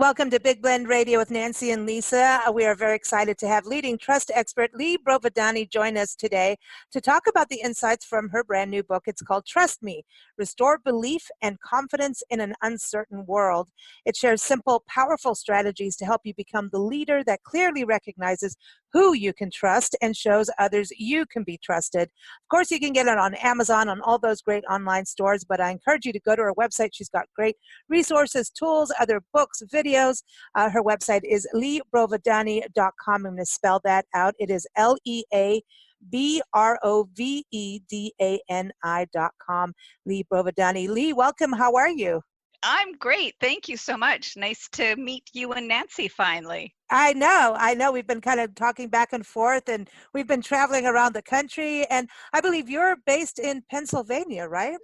Welcome to Big Blend Radio with Nancy and Lisa. We are very excited to have leading trust expert Lea Brovedani join us today to talk about the insights from her brand new book. It's called Trust Me, Restore Belief and Confidence in an Uncertain World. It shares simple, powerful strategies to help you become the leader that clearly recognizes who you can trust and shows others you can be trusted. Of course, you can get it on Amazon, on all those great online stores, but I encourage you to go to her website. She's got great resources, tools, other books, videos. Her website is leabrovedani.com. I'm going to spell that out. It is LeaBrovedani.com. Lea Brovedani. Lea, welcome. How are you? I'm great. Thank you so much. Nice to meet you and Nancy finally. I know. We've been kind of talking back and forth, and we've been traveling around the country. And I believe you're based in Pennsylvania, right?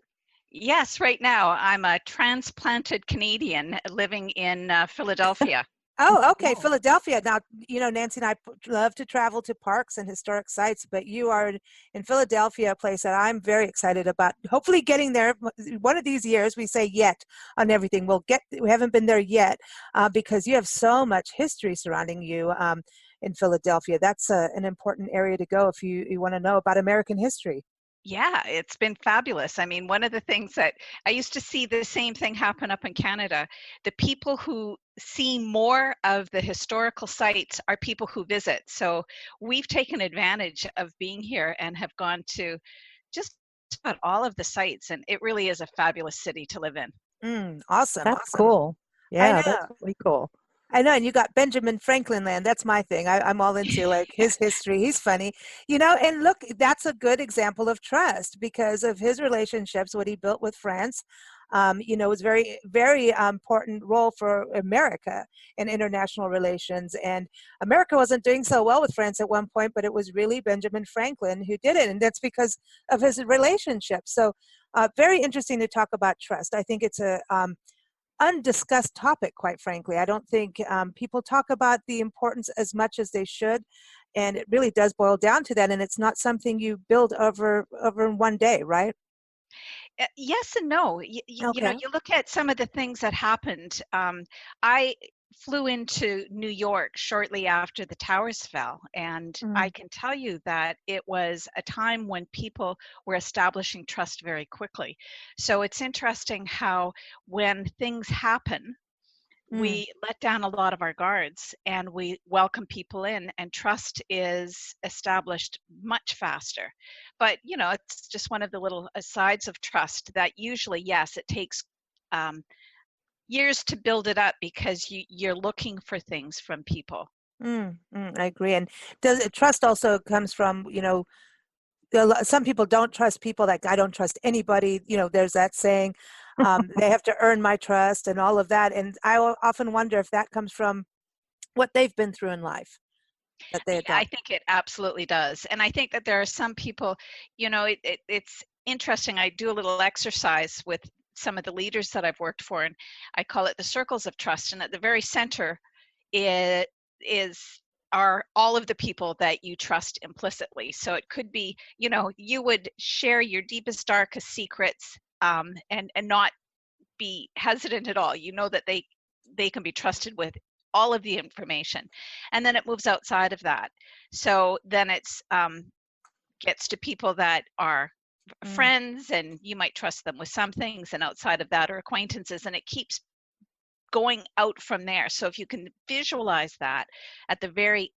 Yes, right now I'm a transplanted Canadian living in Philadelphia. Oh, okay. Philadelphia. Now, Nancy and I love to travel to parks and historic sites, but you are in Philadelphia, a place that I'm very excited about. Hopefully getting there one of these years. We say yet on everything. We haven't been there yet because you have so much history surrounding you in Philadelphia. That's an important area to go if you want to know about American history. Yeah, it's been fabulous. I mean, one of the things that I used to see the same thing happen up in Canada. The people who see more of the historical sites are people who visit. So we've taken advantage of being here and have gone to just about all of the sites. And it really is a fabulous city to live in. Awesome. That's awesome. cool. I Yeah, know. that's really cool. I know, and you got Benjamin Franklin land. That's my thing. I'm all into like his history. He's funny, and look, that's a good example of trust because of his relationships, what he built with France. Was very, very important role for America in international relations. And America wasn't doing so well with France at one point, but it was really Benjamin Franklin who did it. And that's because of his relationship. So very interesting to talk about trust. I think it's a undiscussed topic, quite frankly. I don't think people talk about the importance as much as they should, and it really does boil down to that, and it's not something you build over in one day, right? Yes and no. You know, Okay. you look at some of the things that happened. I flew into New York shortly after the towers fell, and I can tell you that it was a time when people were establishing trust very quickly. So it's interesting how when things happen, we let down a lot of our guards and we welcome people in, and trust is established much faster. But it's just one of the little asides of trust that usually, yes, it takes years to build it up because you're looking for things from people. I agree. And trust also comes from, some people don't trust people. Like, I don't trust anybody. There's that saying, they have to earn my trust and all of that. And I often wonder if that comes from what they've been through in life that they adopt. I think it absolutely does. And I think that there are some people, it's interesting. I do a little exercise with some of the leaders that I've worked for, and I call it the circles of trust. And at the very center are all of the people that you trust implicitly. So it could be, you would share your deepest, darkest secrets and not be hesitant at all. You know that they can be trusted with all of the information. And then it moves outside of that. So then it's gets to people that are friends, and you might trust them with some things, and outside of that are acquaintances, and it keeps going out from there. So if you can visualize that, at the very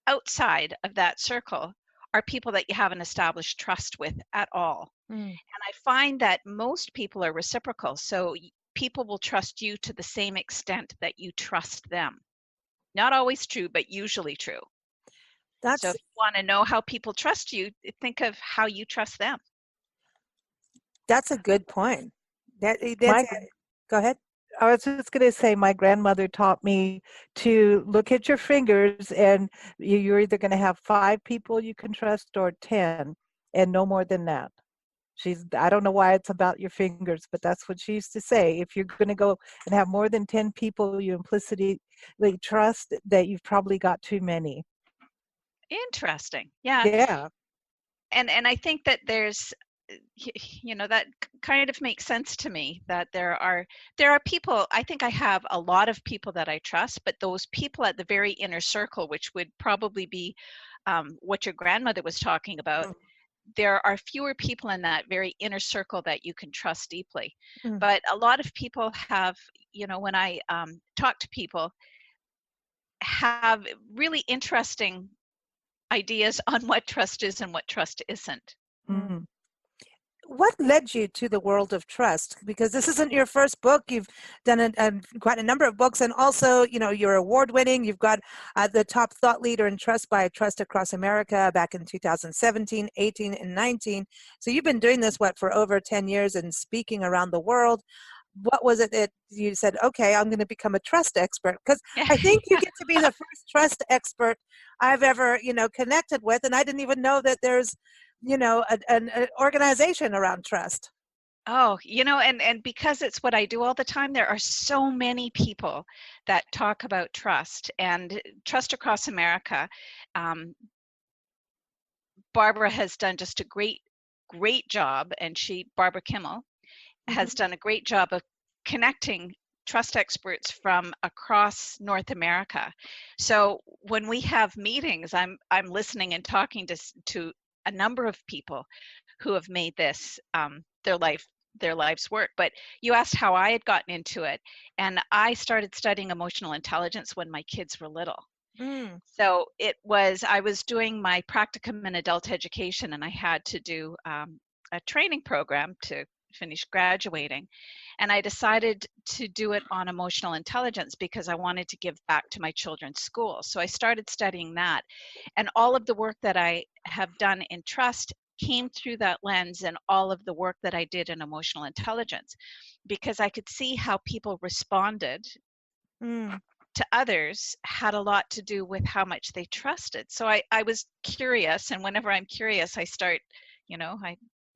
outside of that circle are people that you haven't established trust with at all. And I find that most people are reciprocal. So people will trust you to the same extent that you trust them. Not always true, but usually true. So if you want to know how people trust you, think of how you trust them. That's a good point. Go ahead. I was just going to say, my grandmother taught me to look at your fingers, and you're either going to have 5 people you can trust or 10, and no more than that. I don't know why it's about your fingers, but that's what she used to say. If you're going to go and have more than 10 people you implicitly trust, that you've probably got too many. Interesting. Yeah. Yeah. And I think that there's that kind of makes sense to me, that there are people. I think I have a lot of people that I trust, but those people at the very inner circle, which would probably be what your grandmother was talking about, there are fewer people in that very inner circle that you can trust deeply. Mm. But a lot of people have, when I talk to people, have really interesting ideas on what trust is and what trust isn't. Mm. What led you to the world of trust? Because this isn't your first book. You've done quite a number of books, and also, you're award-winning. You've got the top thought leader in trust by Trust Across America back in 2017, 18, and 19. So you've been doing this, for over 10 years and speaking around the world. What was it that you said, okay, I'm going to become a trust expert? Because I think you get to be the first trust expert I've ever, connected with, and I didn't even know that there's an organization around trust. Oh, and because it's what I do all the time, there are so many people that talk about trust, and Trust Across America. Barbara has done just a great job, and Barbara Kimmel, has done a great job of connecting trust experts from across North America. So when we have meetings, I'm listening and talking to a number of people who have made this their life's work. But you asked how I had gotten into it, and I started studying emotional intelligence when my kids were little. Mm. So I was doing my practicum in adult education, and I had to do a training program to finish graduating. And I decided to do it on emotional intelligence because I wanted to give back to my children's school. So I started studying that. And all of the work that I have done in trust came through that lens, and all of the work that I did in emotional intelligence, because I could see how people responded Mm. to others had a lot to do with how much they trusted. So I was curious, and whenever I'm curious, I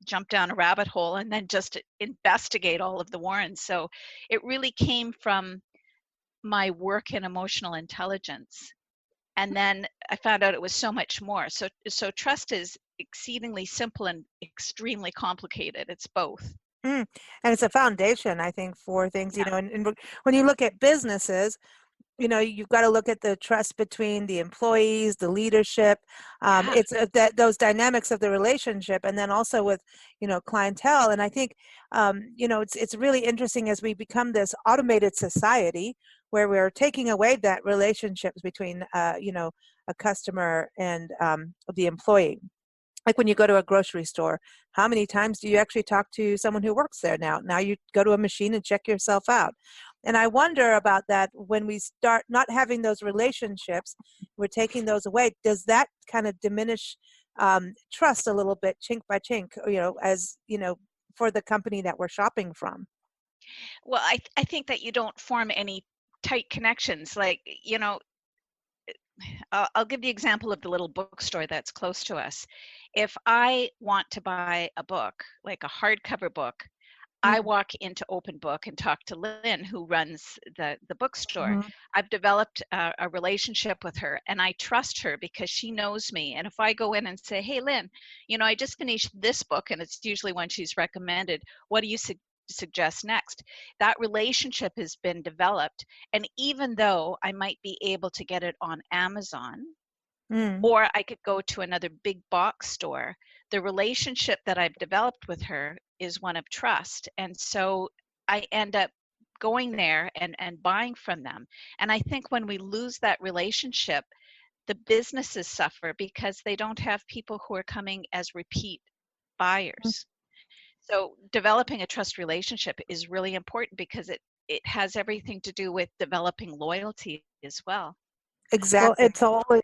jump down a rabbit hole and then just investigate all of the warrants. So it really came from my work in emotional intelligence. And then I found out it was so much more. So trust is exceedingly simple and extremely complicated. It's both. Mm. And it's a foundation, I think, for things, Yeah. and when you look at businesses, you've got to look at the trust between the employees, the leadership. Yeah. It's that those dynamics of the relationship, and then also with clientele. And I think it's really interesting as we become this automated society where we're taking away that relationships between a customer and the employee. Like when you go to a grocery store, how many times do you actually talk to someone who works there now? Now you go to a machine and check yourself out. And I wonder about that when we start not having those relationships, we're taking those away. Does that kind of diminish trust a little bit, chink by chink, as, for the company that we're shopping from? Well, I think that you don't form any tight connections. Like, I'll give the example of the little bookstore that's close to us. If I want to buy a book, like a hardcover book, I Mm. walk into Open Book and talk to Lynn, who runs the bookstore. Mhm. I've developed a relationship with her, and I trust her because she knows me. And if I go in and say, "Hey, Lynn, I just finished this book," and it's usually one she's recommended, "what do you suggest next?" That relationship has been developed. And even though I might be able to get it on Amazon, Mm. or I could go to another big box store, the relationship that I've developed with her is one of trust. And so I end up going there and buying from them. And I think when we lose that relationship, the businesses suffer because they don't have people who are coming as repeat buyers. So developing a trust relationship is really important because it has everything to do with developing loyalty as well. Well, Exactly.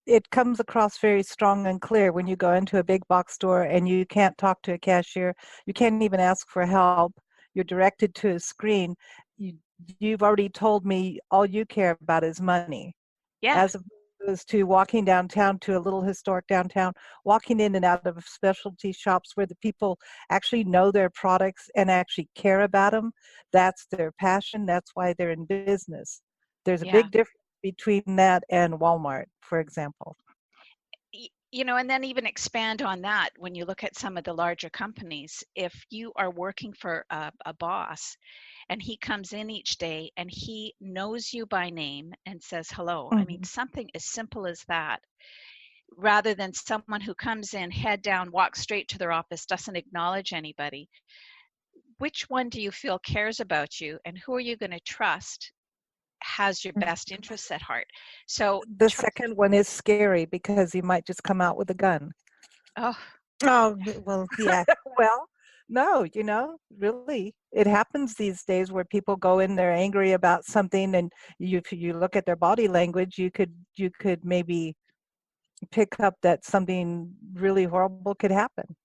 it comes across very strong and clear when you go into a big box store and you can't talk to a cashier, you can't even ask for help. You're directed to a screen. You, you've already told me all you care about is money, Yeah, as opposed to walking downtown to a little historic downtown, walking in and out of specialty shops where the people actually know their products and actually care about them. That's their passion. That's why they're in business. There's a yeah. big difference between that and Walmart, for example. And then even expand on that when you look at some of the larger companies. If you are working for a boss and he comes in each day and he knows you by name and says hello, I mean, Mhm. something as simple as that, rather than someone who comes in head down, walks straight to their office, doesn't acknowledge anybody. Which one do you feel cares about you, and who are you going to trust has your best interests at heart? So The second one is scary because he might just come out with a gun. oh, Oh, well, yeah. Well, no, really, it happens these days where people go in, they're angry about something, and if you look at their body language, you could maybe pick up that something really horrible could happen.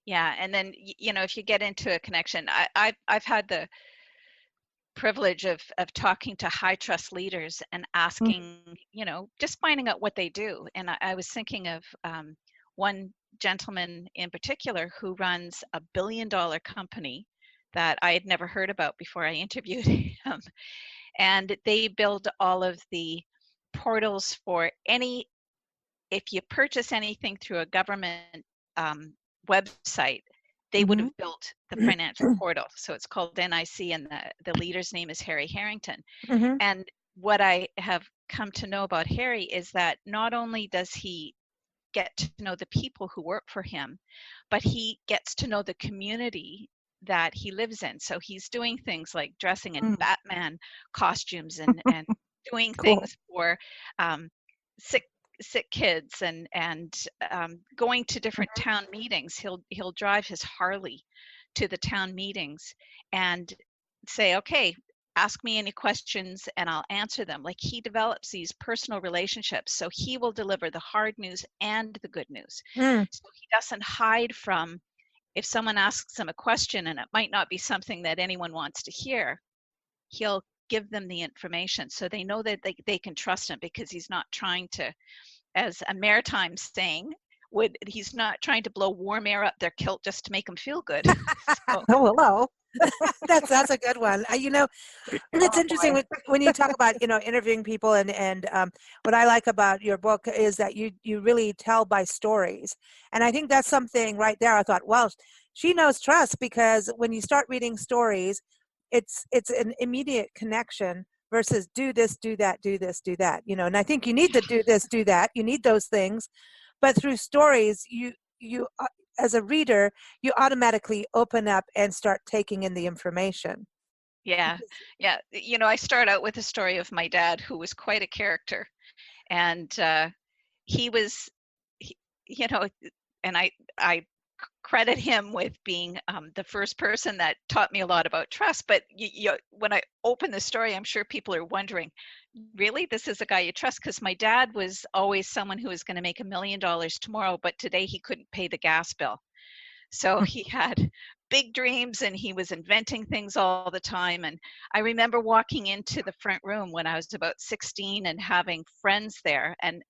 yeah. And then if you get into a connection, I've had the privilege of talking to high trust leaders and Mm. asking, just finding out what they do. And I was thinking of one gentleman in particular who runs a $1 billion company that I had never heard about before I interviewed him. And they build all of the portals for if you purchase anything through a government um, website, they would Mhm. have built the financial portal. So it's called NIC, and the leader's name is Harry Harrington. Hmm. And what I have come to know about Harry is that not only does he get to know the people who work for him, but he gets to know the community that he lives in. So he's doing things like dressing in Mm. Batman costumes and doing Cool. things for um, sick kids and going to different Mhm. town meetings. He'll drive his Harley to the town meetings and say, okay, ask me any questions and I'll answer them. Like, he develops these personal relationships. So he will deliver the hard news and the good news. Mm. So he doesn't hide from, if someone asks him a question and it might not be something that anyone wants to hear, he'll give them the information so they know that they can trust him, because he's not trying to, as a maritime saying would, he's not trying to blow warm air up their kilt just to make them feel good. So Oh, hello. That's a good one. It's Oh interesting boy. when you talk about interviewing people, and what I like about your book is that you really tell by stories, and I think that's something right there. I thought, well, she knows trust, because when you start reading stories, it's an immediate connection versus do this, do that, do this, do that. And I think you need to do this, do that. You need those things, but through stories, you as a reader, you automatically open up and start taking in the information. yeah, Because yeah. I start out with a story of my dad, who was quite a character, and he was, he, you know, and I credit him with being the first person that taught me a lot about trust. But when I open the story, I'm sure people are wondering, really, this is a guy you trust? Because my dad was always someone who was going to make $1 million tomorrow, but today he couldn't pay the gas bill. So he had big dreams and he was inventing things all the time. And I remember walking into the front room when I was about 16 and having friends there, and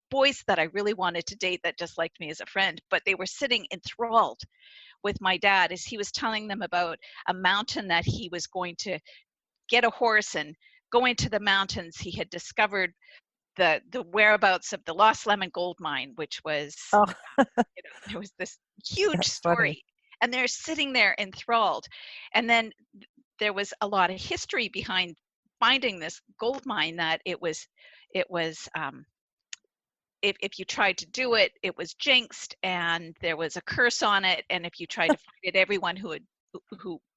boys that I really wanted to date that just liked me as a friend, but they were sitting enthralled with my dad as he was telling them about a mountain that he was going to get a horse and go into the mountains. He had discovered the whereabouts of the Lost Lemon gold mine, which was, Oh, there was this huge that's funny. story, and they're sitting there enthralled. And then there was a lot of history behind finding this gold mine, that it was if you tried to do it, it was jinxed and there was a curse on it, and if you tried to find it, everyone who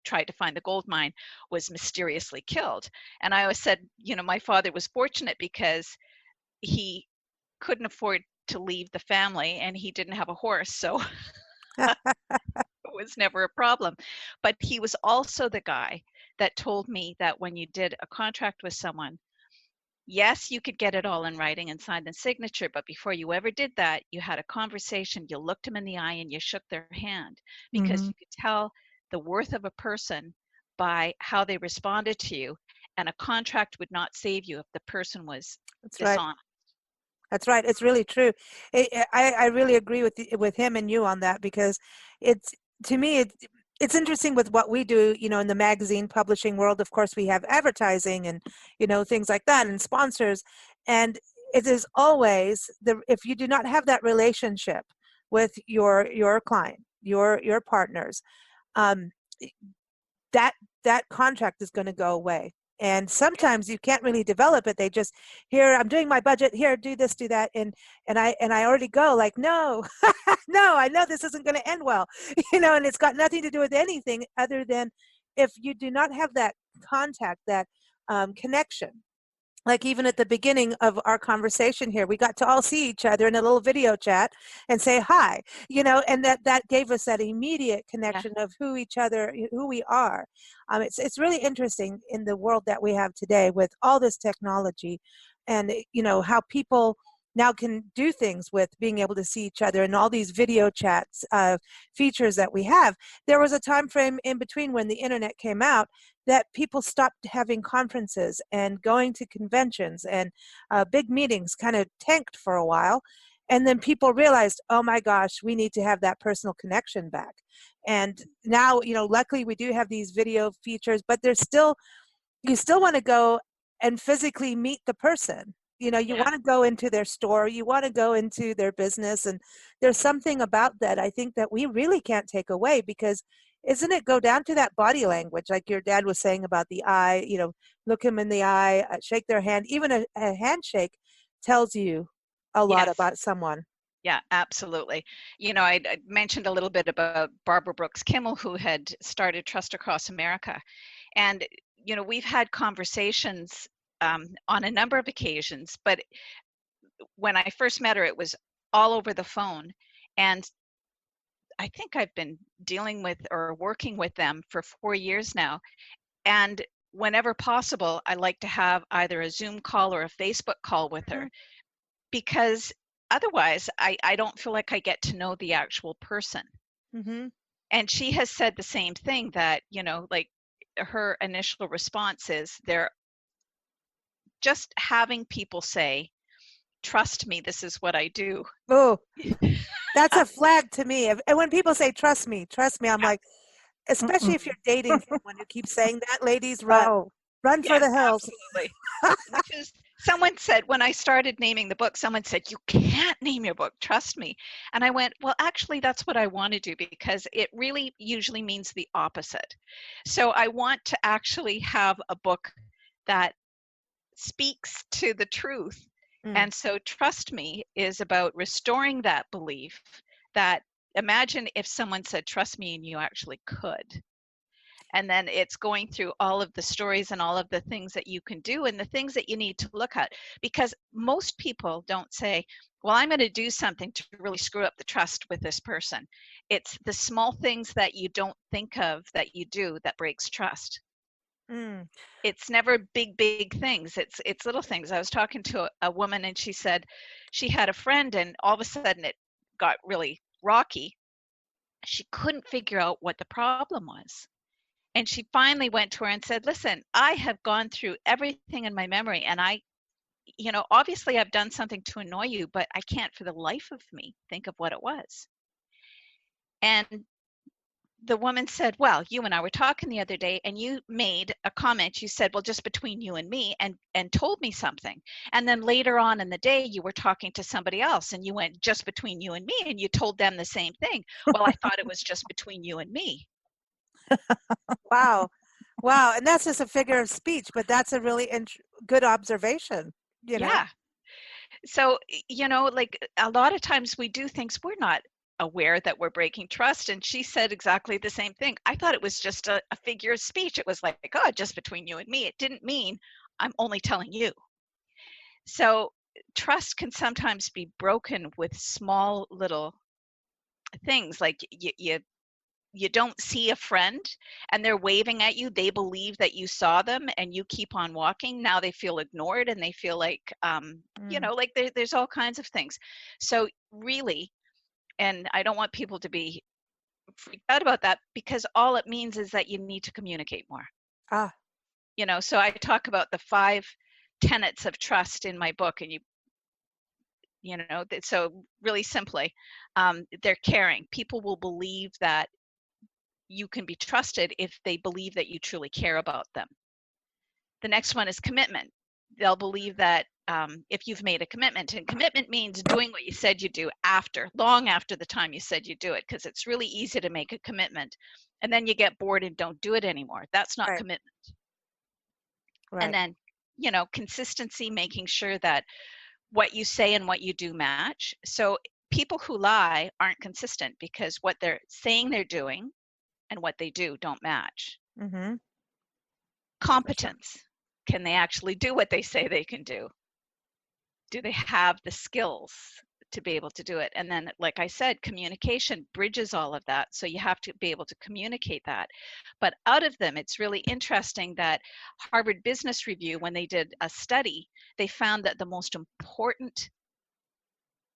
tried to find the gold mine was mysteriously killed. And I always said, my father was fortunate because he couldn't afford to leave the family and he didn't have a horse, so it was never a problem. But he was also the guy that told me that when you did a contract with someone, yes, you could get it all in writing and sign the signature, but before you ever did that, you had a conversation, you looked them in the eye and you shook their hand, because Mhm. you could tell the worth of a person by how they responded to you, and a contract would not save you if the person was that's right. dishonest. That's right. It's really true. I really agree with him and you on that, because it's, to me, it's interesting with what we do, in the magazine publishing world. Of course, we have advertising and, things like that, and sponsors. And it is always if you do not have that relationship with your client, your partners, um, that that contract is going to go away. And sometimes you can't really develop it. They just, here, I'm doing my budget, here, do this, do that, and I already go like, no, no, I know this isn't going to end well, and it's got nothing to do with anything other than if you do not have that contact, that connection. Like even at the beginning of our conversation here, we got to all see each other in a little video chat and say hi, and that gave us that immediate Yeah. connection of who we are. It's really interesting in the world that we have today with all this technology, and how people now can do things with being able to see each other and all these video chats features that we have. There was a time frame in between when the internet came out that people stopped having conferences and going to conventions, and big meetings kind of tanked for a while. And then people realized, oh my gosh, we need to have that personal connection back. And now, luckily we do have these video features, but you still want to go and physically meet the person. You Yeah. want to go into their store, you want to go into their business, and there's something about that I think that we really can't take away, because isn't it go down to that body language, like your dad was saying about the eye, look him in the eye, shake their hand. Even a handshake tells you a lot Yes. about someone. Yeah, absolutely. I mentioned a little bit about Barbara Brooks Kimmel, who had started Trust Across America. And, we've had conversations on a number of occasions, but when I first met her, it was all over the phone. And I think I've been dealing with or working with them for 4 years now. And whenever possible, I like to have either a Zoom call or a Facebook call with her, because otherwise I don't feel like I get to know the actual person. Mm-hmm. And she has said the same thing, that, like her initial response is they're just having people say, trust me, this is what I do. Oh, that's a flag to me. And when people say trust me, I'm like, especially if you're dating someone who keeps saying that, ladies, Oh, run for Yeah, the hills. absolutely. Which is, someone said, when I started naming the book, someone said, you can't name your book, trust me. And I went, well, actually, that's what I want to do, because it really usually means the opposite. So I want to actually have a book that speaks to the truth. Mm. And so trust me is about restoring that belief, that imagine if someone said, trust me, and you actually could. And then it's going through all of the stories and all of the things that you can do and the things that you need to look at, because most people don't say, well, I'm going to do something to really screw up the trust with this person. It's the small things that you don't think of that you do that breaks trust. Mm. It's never big things. It's little things. I was talking to a woman, and she said she had a friend, and all of a sudden it got really rocky. She couldn't figure out what the problem was. And she finally went to her and said, listen, I have gone through everything in my memory, and obviously I've done something to annoy you, but I can't for the life of me think of what it was. And the woman said, well, you and I were talking the other day, and you made a comment. You said, well, just between you and me, and told me something. And then later on in the day, you were talking to somebody else, and you went, just between you and me, and you told them the same thing. Well, I thought it was just between you and me. Wow. Wow. And that's just a figure of speech, but that's a really good observation. Yeah. So, like a lot of times we do things we're not aware that we're breaking trust. And she said exactly the same thing. I thought it was just a figure of speech. It was like, oh, just between you and me. It didn't mean I'm only telling you. So trust can sometimes be broken with small little things, like you don't see a friend and they're waving at you. They believe that you saw them and you keep on walking. Now they feel ignored, and they feel like, like there's all kinds of things. So really, and I don't want people to be freaked out about that, because all it means is that you need to communicate more. Ah. So I talk about the 5 tenets of trust in my book, and so really simply, they're caring. People will believe that you can be trusted if they believe that you truly care about them. The next one is commitment. They'll believe that if you've made a commitment. And commitment means doing what you said you do long after the time you said you do it, because it's really easy to make a commitment and then you get bored and don't do it anymore. That's not Right. commitment. And Right. then, consistency, making sure that what you say and what you do match. So people who lie aren't consistent because what they're saying they're doing and what they do don't match. Mm-hmm. For sure. Competence. Can they actually do what they say they can do? Do they have the skills to be able to do it? And then, like I said, communication bridges all of that. So you have to be able to communicate that. But out of them, it's really interesting that Harvard Business Review, when they did a study, they found that the most important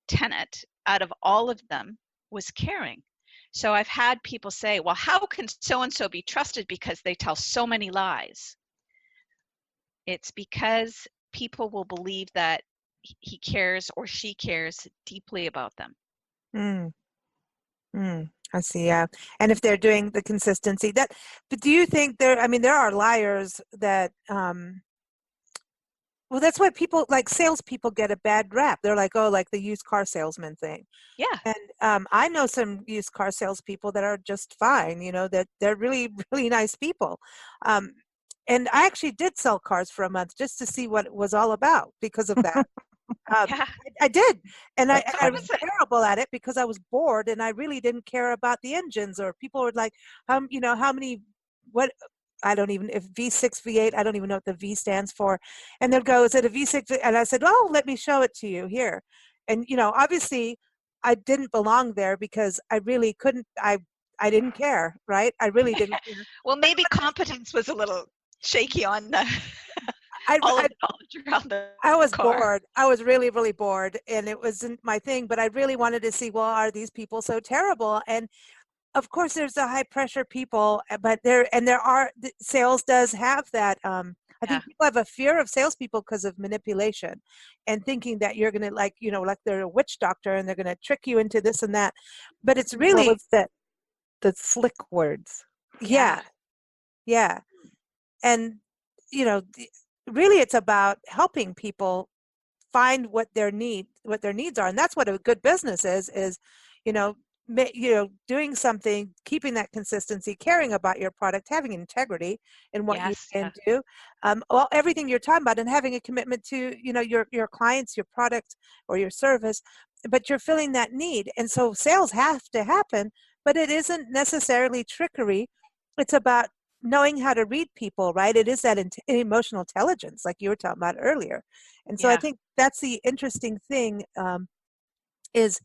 tenet out of all of them was caring. So I've had people say, well, how can so-and-so be trusted because they tell so many lies? It's because people will believe that he cares or she cares deeply about them. Mm. Mm. I see. Yeah. And if they're doing the consistency but do you think there are liars that, well, that's why people like salespeople get a bad rap. They're like, oh, like the used car salesman thing. Yeah, And I know some used car salespeople that are just fine, that they're really, really nice people. Um, and I actually did sell cars for a month just to see what it was all about because of that. yeah. I did, and That's I How was is it? terrible at it because I was bored and I really didn't care about the engines. Or people were like, how many, what, I don't even if V6 V8, I don't even know what the V stands for, and they'd go, is it a V6? And I said, oh, let me show it to you here, and obviously, I didn't belong there because I really couldn't. I didn't care, right? I really didn't care. Well, But maybe competence was a little shaky on the, all of I the knowledge around the I was car. bored. I was really, really bored, and it wasn't my thing. But I really wanted to see, well, are these people so terrible? And of course, there's the high pressure people, but sales does have that. I Yeah, think people have a fear of salespeople because of manipulation, and thinking that you're gonna like they're a witch doctor and they're gonna trick you into this and that. But it's well, really, it's that the slick words. yeah, yeah, yeah, and you know, th- really, it's about helping people find what their needs are, and that's what a good business is you know doing something, keeping that consistency, caring about your product, having integrity in what you yes, say yeah, and do, well, everything you're talking about, and having a commitment to your clients, your product or your service, but you're filling that need. And so sales have to happen, but it isn't necessarily trickery. It's about knowing how to read people, right? It is that emotional intelligence like you were talking about earlier. And so I yeah, think that's the interesting thing, is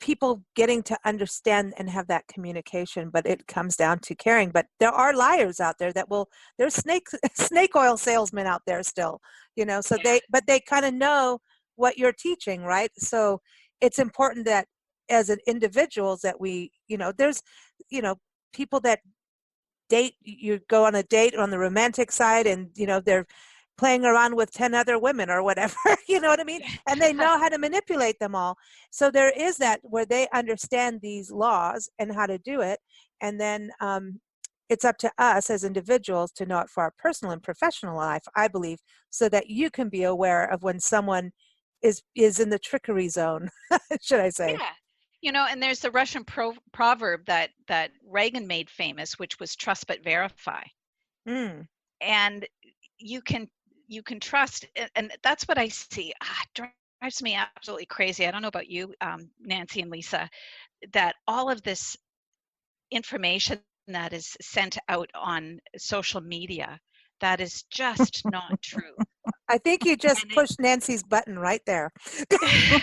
people getting to understand and have that communication, but it comes down to caring. But there are liars out there there's snake oil salesmen out there still, so yeah, they kind of know what you're teaching, right? So it's important that as an individuals that there's you know people that you go on a date on the romantic side, and they're playing around with 10 other women or whatever. You know what I mean? And they know how to manipulate them all. So there is that where they understand these laws and how to do it. And then it's up to us as individuals to know it for our personal and professional life, I believe, so that you can be aware of when someone is in the trickery zone, should I say. yeah. And there's the Russian proverb that Reagan made famous, which was trust but verify. Mm, And you can trust, and that's what I see. It drives me absolutely crazy. I don't know about you, Nancy and Lisa, that all of this information that is sent out on social media that is just not true. I think you just And pushed Nancy's button right there. it,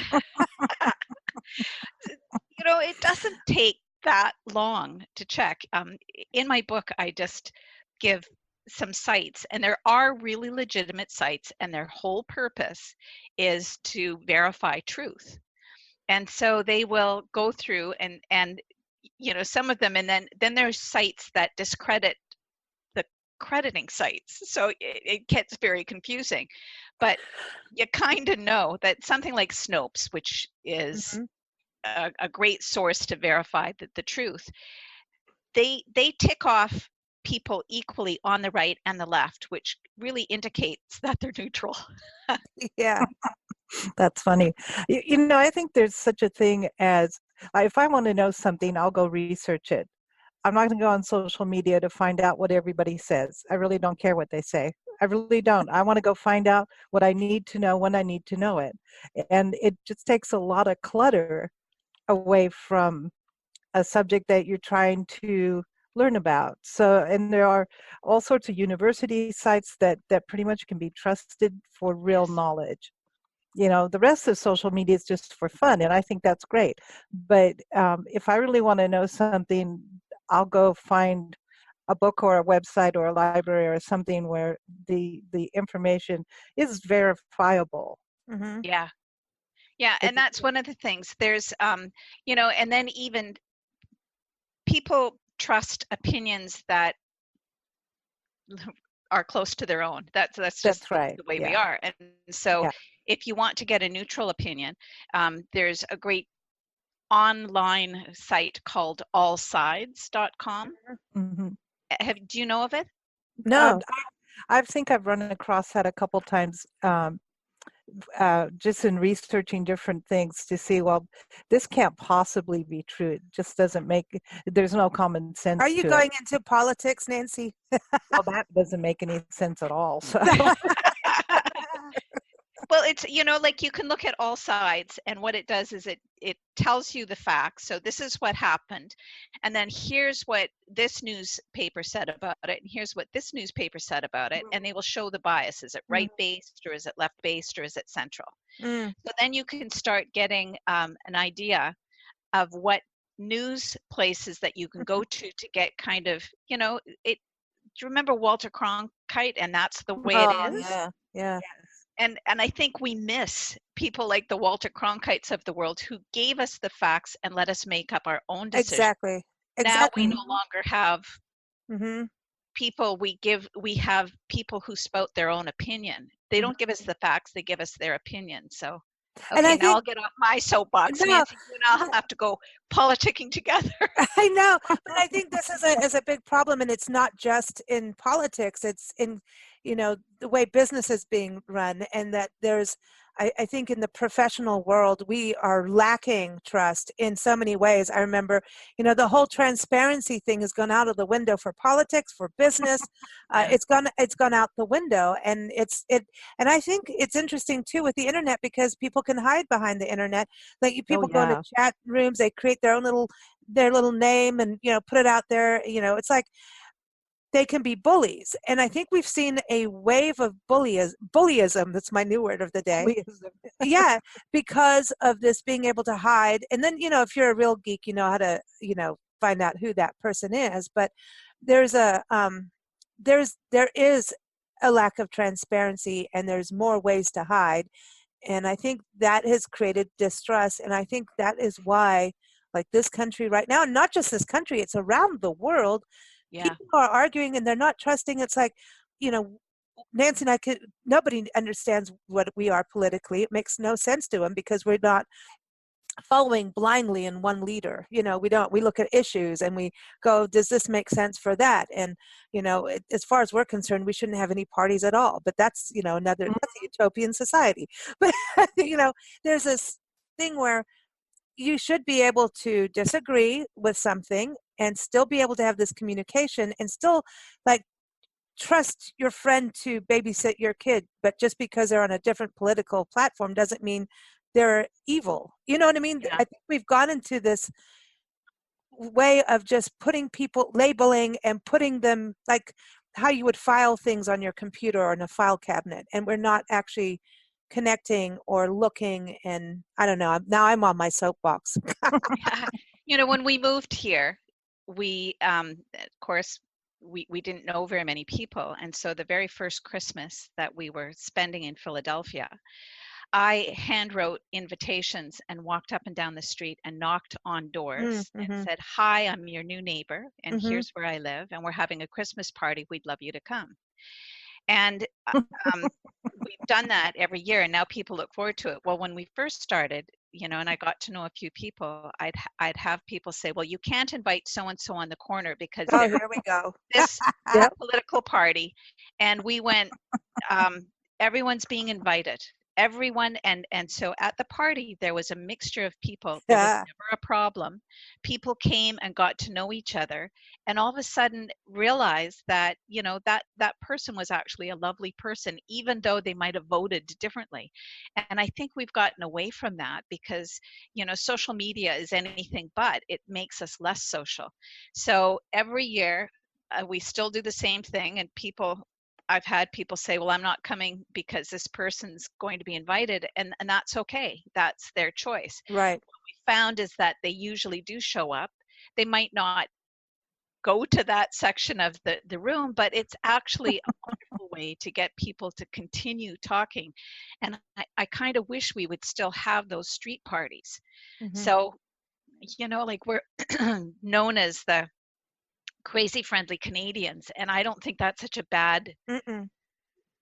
it doesn't take that long to check. In my book, I just give some sites, and there are really legitimate sites, and their whole purpose is to verify truth. And so they will go through and some of them, and then there's sites that discredit the crediting sites. So it gets very confusing. But you kind of know that something like Snopes, which is Mhm. a great source to verify the truth, they tick off people equally on the right and the left, which really indicates that they're neutral. Yeah. That's funny. You know, I think there's such a thing as if I want to know something, I'll go research it. I'm not going to go on social media to find out what everybody says. I really don't care what they say. I really don't. I want to go find out what I need to know when I need to know it. And it just takes a lot of clutter away from a subject that you're trying to learn about. So, and there are all sorts of university sites that pretty much can be trusted for real Yes. knowledge. You know, the rest of social media is just for fun, and I think that's great. But if I really want to know something, I'll go find a book or a website or a library or something where the information is verifiable. Hmm. Yeah. Yeah. It, And that's one of the things. There's, and then even people trust opinions that are close to their own. That's just that's right. the way we Yeah. are. And so Yeah. if you want to get a neutral opinion, there's a great online site called allsides.com. Hmm. Do you know of it? No. I think I've run across that a couple times, just in researching different things to see, well, this can't possibly be true. It just doesn't make, there's no common Are sense you to it. going into politics, Nancy? Well, that doesn't make any sense at all. So, Well, it's, like you can look at all sides, and what it does is it tells you the facts. So this is what happened, and then here's what this newspaper said about it, and here's what this newspaper said about it, and they will show the bias. Is it Mm, right-based, or is it left-based, or is it central? mm, So then you can start getting an idea of what news places that you can go to get kind of, it. Do you remember Walter Cronkite? And that's the way it oh, is. yeah, yeah, And I think we miss people like the Walter Cronkites of the world who gave us the facts and let us make up our own decision. exactly, Now we exactly. no longer have Hmm. people. We have people who spout their own opinion. They don't give us the facts, they give us their opinion. So And okay, I now think I'll get off my soapbox. no, Nancy, you and I'll have to go politicking together. I know, but I think this is a big problem, and it's not just in politics. It's in, the way business is being run, and that there's, I think, in the professional world, we are lacking trust in so many ways. I remember, the whole transparency thing has gone out of the window for politics, for business. Yeah. It's gone out the window, and and I think it's interesting too with the internet because people can hide behind the internet. Like oh people go into yeah, chat rooms, they create their little name and put it out there. It's like they can be bullies, and I think we've seen a wave of bullyism. That's my new word of the day. Leism. Yeah, because of this being able to hide. And then if you're a real geek, you know how to find out who that person is. But there's a there is a lack of transparency, and there's more ways to hide. And I think that has created distrust. And I think that is why, like this country right now, and not just this country, it's around the world, Yeah. people are arguing and they're not trusting. It's like, you know, Nancy and I nobody understands what we are politically. It makes no sense to them because we're not following blindly in one leader. We look at issues and we go, does this make sense for that? And as far as we're concerned, we shouldn't have any parties at all. But that's another, that's a utopian society. But there's this thing where you should be able to disagree with something and still be able to have this communication and still, like, trust your friend to babysit your kid. But just because they're on a different political platform doesn't mean they're evil. You know what I mean? Yeah. I think we've gone into this way of just putting people, labeling and putting them like how you would file things on your computer or in a file cabinet, and we're not actually connecting or looking. And I don't know, now I'm on my soapbox. When we moved here, we, of course, we didn't know very many people. And so the very first Christmas that we were spending in Philadelphia, I hand wrote invitations and walked up and down the street and knocked on doors and Mm-hmm. said, "Hi, I'm your new neighbor, and Mm-hmm. here's where I live, and we're having a Christmas party. We'd love you to come." And um, we've done that every year, and now people look forward to it. Well, when we first started, and I got to know a few people, I'd have people say, well, you can't invite so and so on the corner because Oh, they're here we go. this Yep. political party. And we went, um, everyone's being invited, everyone. And so at the party, there was a mixture of people. There was Yeah, never a problem. People came and got to know each other, and all of a sudden realized that, that person was actually a lovely person, even though they might have voted differently. And I think we've gotten away from that because, social media is anything but. It makes us less social. So every year, we still do the same thing, and I've had people say, well, I'm not coming because this person's going to be invited, and that's okay. That's their choice. right. What we found is that they usually do show up. They might not go to that section of the room, but it's actually a wonderful way to get people to continue talking. And I kind of wish we would still have those street parties. Hmm. So, like we're known as the crazy friendly Canadians, and I don't think that's such a bad Mm-mm.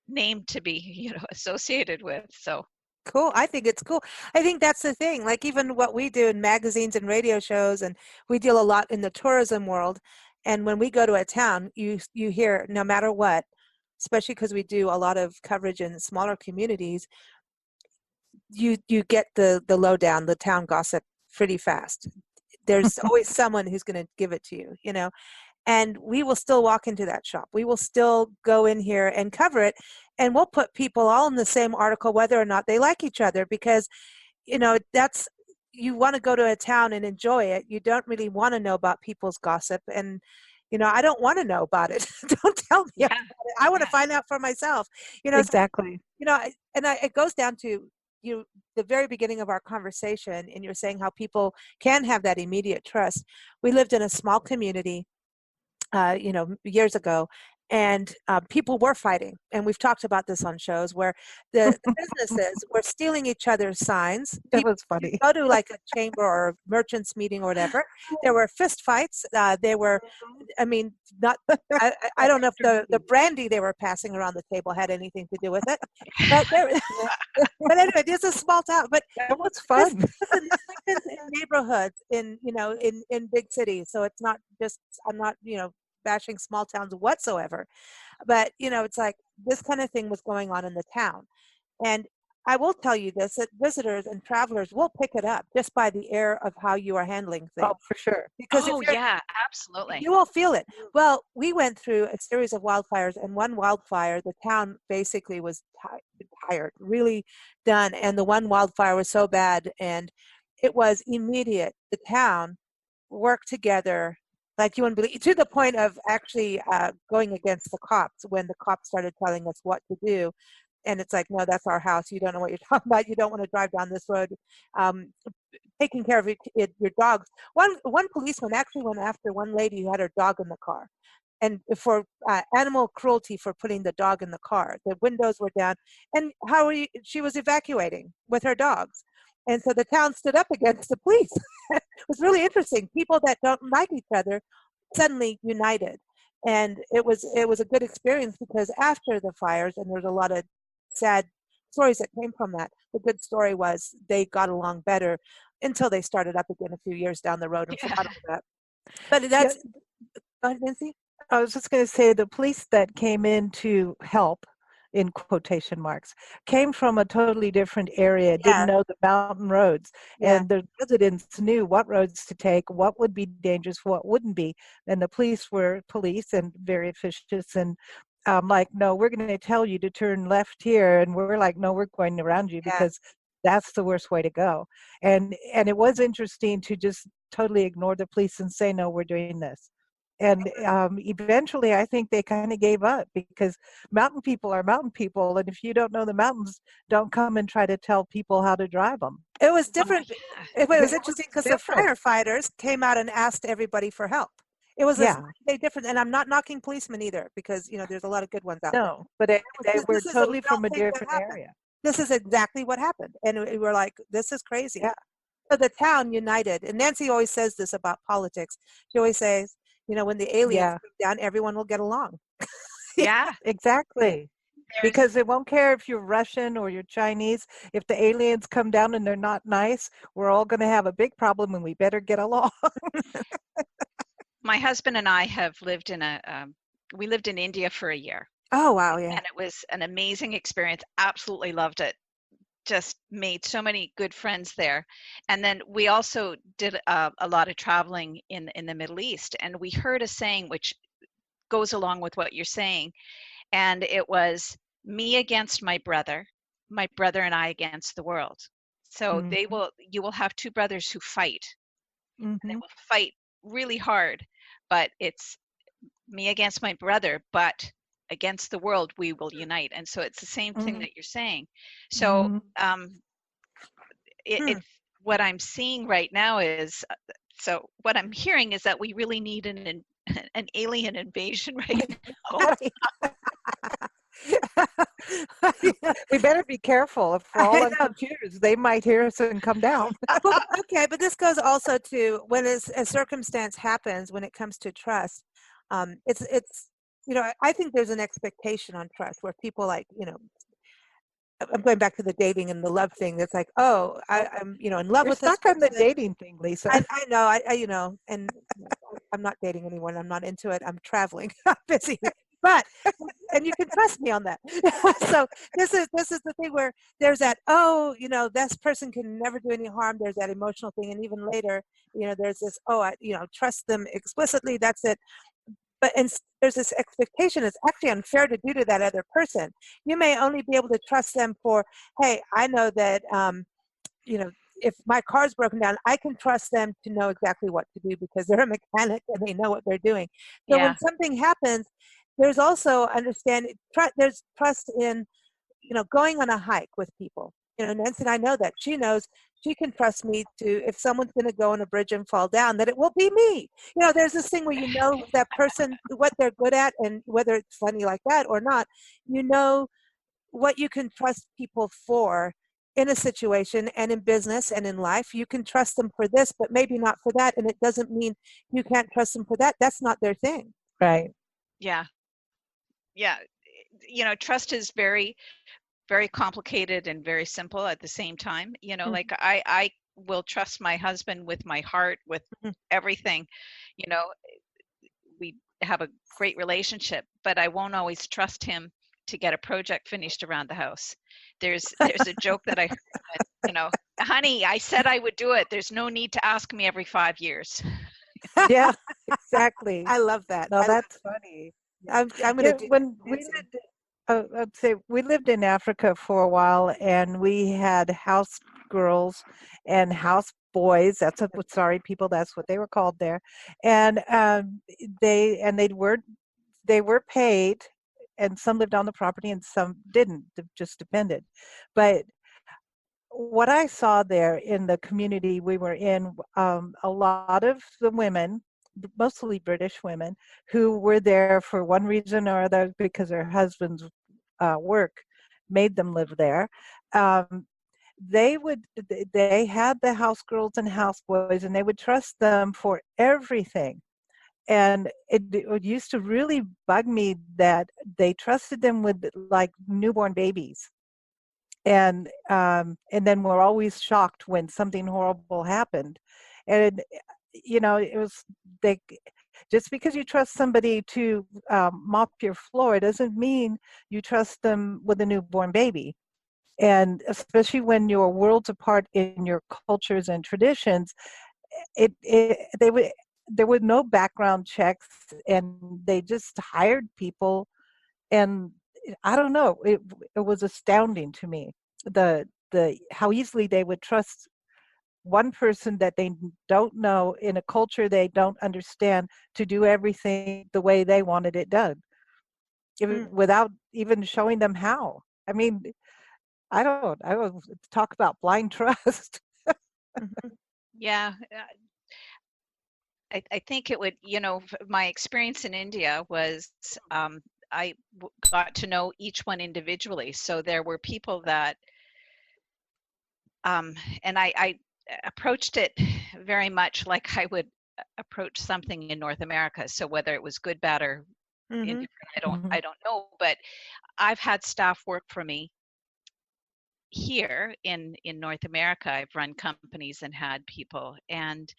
name to be, associated with. So Cool. I think it's cool. I think that's the thing. Like even what we do in magazines and radio shows, and we deal a lot in the tourism world. And when we go to a town, you hear no matter what, especially because we do a lot of coverage in smaller communities, you get the lowdown, the town gossip pretty fast. There's always someone who's going to give it to you. And we will still walk into that shop. We will still go in here and cover it, and we'll put people all in the same article whether or not they like each other, because that's, you want to go to a town and enjoy it. You don't really want to know about people's gossip, and I don't want to know about it. Don't tell me yeah, about it. I want to yeah, find out for myself. So, Exactly. it goes down to you the very beginning of our conversation, and you're saying how people can have that immediate trust. We lived in a small community years ago, and people were fighting. And we've talked about this on shows where the businesses were stealing each other's signs. That People was funny. go to like a chamber or merchants meeting or whatever. There were fist fights. There were, I mean, not. I don't know if the brandy they were passing around the table had anything to do with it, but there. But anyway, this is a small town. But That was this fun. listen, this happens in neighborhoods in big cities. So it's not just, I'm not bashing small towns whatsoever, but it's like this kind of thing was going on in the town. And I will tell you this, that visitors and travelers will pick it up just by the air of how you are handling things. Oh, for sure. Because if oh you're, yeah, absolutely. you will feel it. Well, we went through a series of wildfires, and one wildfire, the town basically was tired, really done. And the one wildfire was so bad, and it was immediate. The town worked together like you wouldn't believe, to the point of actually going against the cops when the cops started telling us what to do. And it's like, no, that's our house. You don't know what you're talking about. You don't want to drive down this road. Um, Taking care of your dogs. One policeman actually went after one lady who had her dog in the car, and for animal cruelty for putting the dog in the car. The windows were down, and she was evacuating with her dogs, and so the town stood up against the police. It was really interesting. People that don't like each other suddenly united, and it was a good experience, because after the fires, and there's a lot of sad stories that came from that. The good story was they got along better until they started up again a few years down the road and Yeah. forgot all that. But Yeah, that's, go ahead, Nancy. I was just going to say the police that came in to help, in quotation marks, came from a totally different area, didn't Yeah, know the mountain roads, yeah, and the residents knew what roads to take, what would be dangerous, what wouldn't be. And the police were police and very officious, and like, no, we're going to tell you to turn left here, and we're like, no, we're going around you yeah. because that's the worst way to go. And it was interesting to just totally ignore the police and say, no, we're doing this. And eventually, I think they kind of gave up because mountain people are mountain people. And if you don't know the mountains, don't come and try to tell people how to drive them. It was Well, different. yeah, It was It interesting was because the different. firefighters came out and asked everybody for help. It was a Yeah, day different, and I'm not knocking policemen either, because there's a lot of good ones out there. no, but they were This is a totally real from a thing that different happened. area. This is exactly what happened, and we were like, this is crazy. Yeah, So the town united, and Nancy always says this about politics. She always says, when the aliens yeah, come down, everyone will get along. yeah. exactly. there's Because it won't care if you're Russian or you're Chinese. If the aliens come down and they're not nice, we're all going to have a big problem and we better get along. my husband and I have lived in we lived in India for a year, Oh, wow. Yeah. and it was an amazing experience. Absolutely loved it. Just made so many good friends there. And then we also did a lot of traveling in the Middle East, and we heard a saying which goes along with what you're saying, and it was me against my brother and I against the world. So Mm, you will have two brothers who fight, and they mhm. will fight really hard, but it's me against my brother, but against the world we will unite. And so it's the same thing Mhm. that you're saying. So Mhm. um, Hmm. it's what I'm seeing right now is so what I'm hearing is that we really need an alien invasion right now. Right. Yeah, We better be careful. If we're all I on know. computers, they might hear us and come down. Well, okay, but this goes also to when a circumstance happens when it comes to trust. It's I think there's an expectation on trust where people like I'm going back to the dating and the love thing. That's like, oh, I'm in love You're with this stuck on the person. dating thing, Lisa. I know, and I'm not dating anyone. I'm not into it. I'm traveling. I'm busy. But and you can trust me on that. So this is the thing where there's that, oh, this person can never do any harm. There's that emotional thing, and even later, there's this, oh, trust them explicitly. That's it. But there's this expectation. It's actually unfair to do to that other person. You may only be able to trust them for, hey, I know that you know, if my car's broken down, I can trust them to know exactly what to do because they're a mechanic and they know what they're doing. So when Yeah, something happens, there's also there's trust in, going on a hike with people. Nancy and I know that. She knows she can trust me to, if someone's going to go on a bridge and fall down, that it will be me. There's this thing where that person, what they're good at, and whether it's funny like that or not, you know what you can trust people for in a situation and in business and in life. You can trust them for this, but maybe not for that. And it doesn't mean you can't trust them for that. That's not their thing. Right. yeah, yeah. Trust is very, very complicated and very simple at the same time. Like Mhm, I will trust my husband with my heart, with mhm, everything. You know, we have a great relationship, but I won't always trust him to get a project finished around the house. There's a joke that I heard, honey, I said I would do it. There's no need to ask me every 5 years. Yeah, exactly. I love that. No, that's funny. I'm going to Yeah, do when that, we Nancy. lived, I'd say we lived in Africa for a while, and we had house girls and house boys. Sorry, people, that's what they were called there. And they were paid, and some lived on the property and some didn't. It just depended. But what I saw there in the community we were in, a lot of the women, mostly British women, who were there for one reason or other because their husbands' work made them live there. Um, they had the house girls and house boys, and they would trust them for everything. And it used to really bug me that they trusted them with like newborn babies, and then we're always shocked when something horrible happened. And it was they just because you trust somebody to mop your floor doesn't mean you trust them with a newborn baby. And especially when you're worlds apart in your cultures and traditions, they would there were no background checks, and they just hired people. And I don't know, it was astounding to me, the how easily they would trust one person that they don't know in a culture they don't understand to do everything the way they wanted it done, Mm, without even showing them how. I mean, I don't talk about blind trust. mhm, Yeah, I think it would, my experience in India was got to know each one individually. So there were people that, um, and I approached it very much like I would approach something in North America. So whether it was good, bad, or Mm-hmm. indifferent, Mhm. I don't know, but I've had staff work for me here in North America. I've run companies and had people, and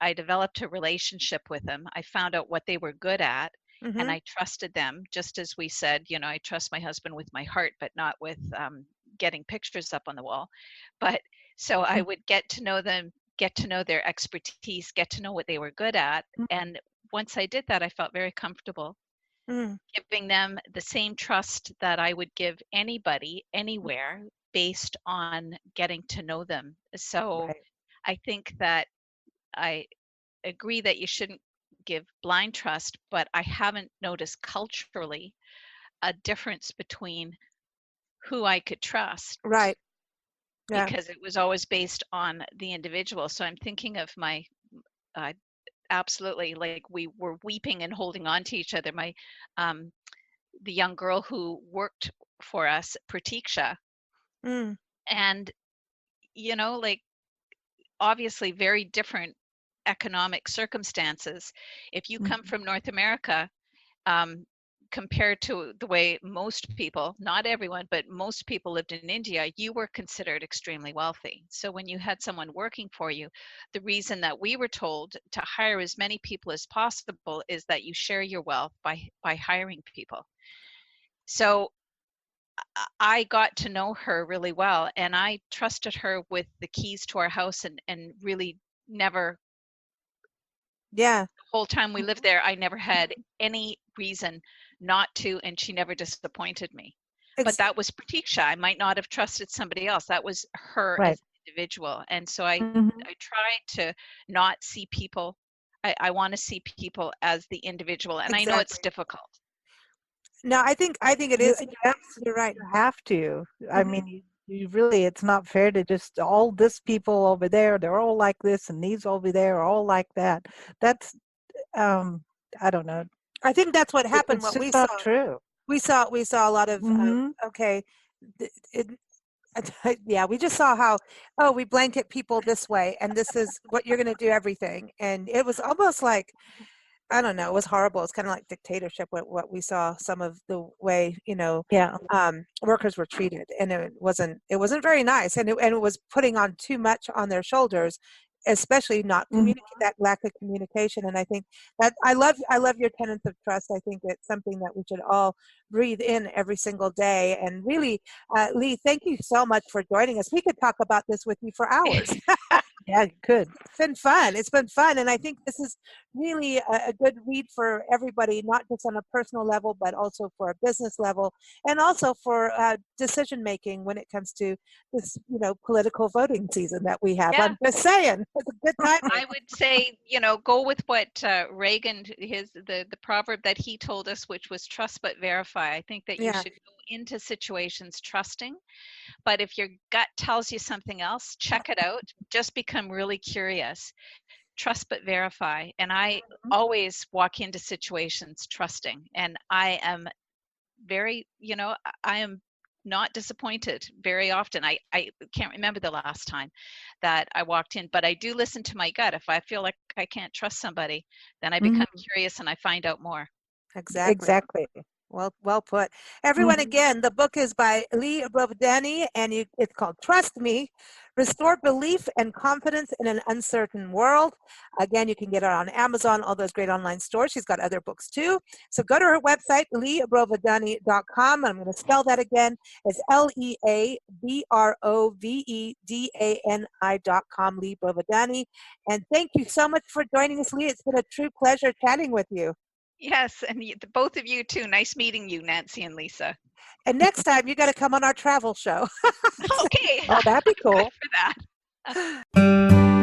I developed a relationship with them. I found out what they were good at, and Mm-hmm. I trusted them. Just as we said, I trust my husband with my heart, but not with getting pictures up on the wall. But so I would get to know them, get to know their expertise, get to know what they were good at. And once I did that, I felt very comfortable Mm. giving them the same trust that I would give anybody anywhere based on getting to know them. So Right. I think that I agree that you shouldn't give blind trust, but I haven't noticed culturally a difference between who I could trust Right. Yeah. because it was always based on the individual. So I'm thinking of my uh, absolutely, like, we were weeping and holding on to each other. My um, the young girl who worked for us, Pratiksha, Mm. and like, obviously very different economic circumstances. If you come Mhm. from North America, um, compared to the way most people, not everyone, but most people lived in India, you were considered extremely wealthy. So when you had someone working for you, the reason that we were told to hire as many people as possible is that you share your wealth by hiring people. So I got to know her really well, and I trusted her with the keys to our house, and really never, Yeah. the whole time we lived there, I never had any reason not to, and she never disappointed me. But Ex- that was Pratiksha. I might not have trusted somebody else. That was her as Right. an individual. And so I Mhm. I try to not see people. I want to see people as the individual, and I know it's exactly. difficult. No, I think it You is. you You're absolutely right. have to. I Mm-hmm. mean, you really, it's not fair to just all this people over there, they're all like this, and these over there are all like that. That's, um, I don't know. I think that's what happened. It's What we just not saw, true. we saw a lot of Hmm. okay, it, yeah, we just saw how, oh, we blanket people this way, and this is what you're going to do everything, and it was almost like, I don't know, it was horrible. It's kind of like dictatorship. What we saw, some of the way, Yeah. workers were treated, and it wasn't very nice, and it was putting on too much on their shoulders, especially not Hmm. communicate that lack of communication. And I think that I love your tenets of trust. I think it's something that we should all breathe in every single day. And really, Lee, thank you so much for joining us. We could talk about this with you for hours. Yeah, you could. Been fun. It's been fun. And I think this is really a good read for everybody, not just on a personal level, but also for a business level, and also for decision making when it comes to this, political voting season that we have. Yeah, I'm just saying, it's a good time. I would say, go with what Reagan, the proverb that he told us, which was trust but verify. I think that you Yeah. should go into situations trusting, but if your gut tells you something else, check it out. Just become really curious. Trust but verify. And I always walk into situations trusting, and I am very, I am not disappointed very often. I can't remember the last time that I walked in, but I do listen to my gut. If I feel like I can't trust somebody, then I become Hmm. curious and I find out more. Exactly. Exactly. Well put. Everyone, Hmm. again, the book is by Lea Brovedani, and it's called Trust Me, Restore Belief and Confidence in an Uncertain World. Again, you can get it on Amazon, all those great online stores. She's got other books too. So go to her website, leabrovedani.com. I'm going to spell that again. It's LeaBrovedani.com, Lea Brovedani. And thank you so much for joining us, Lee. It's been a true pleasure chatting with you. Yes, and both of you too. Nice meeting you, Nancy and Lisa. And next time, you got to come on our travel show. Okay, Oh, that'd be good cool. for that.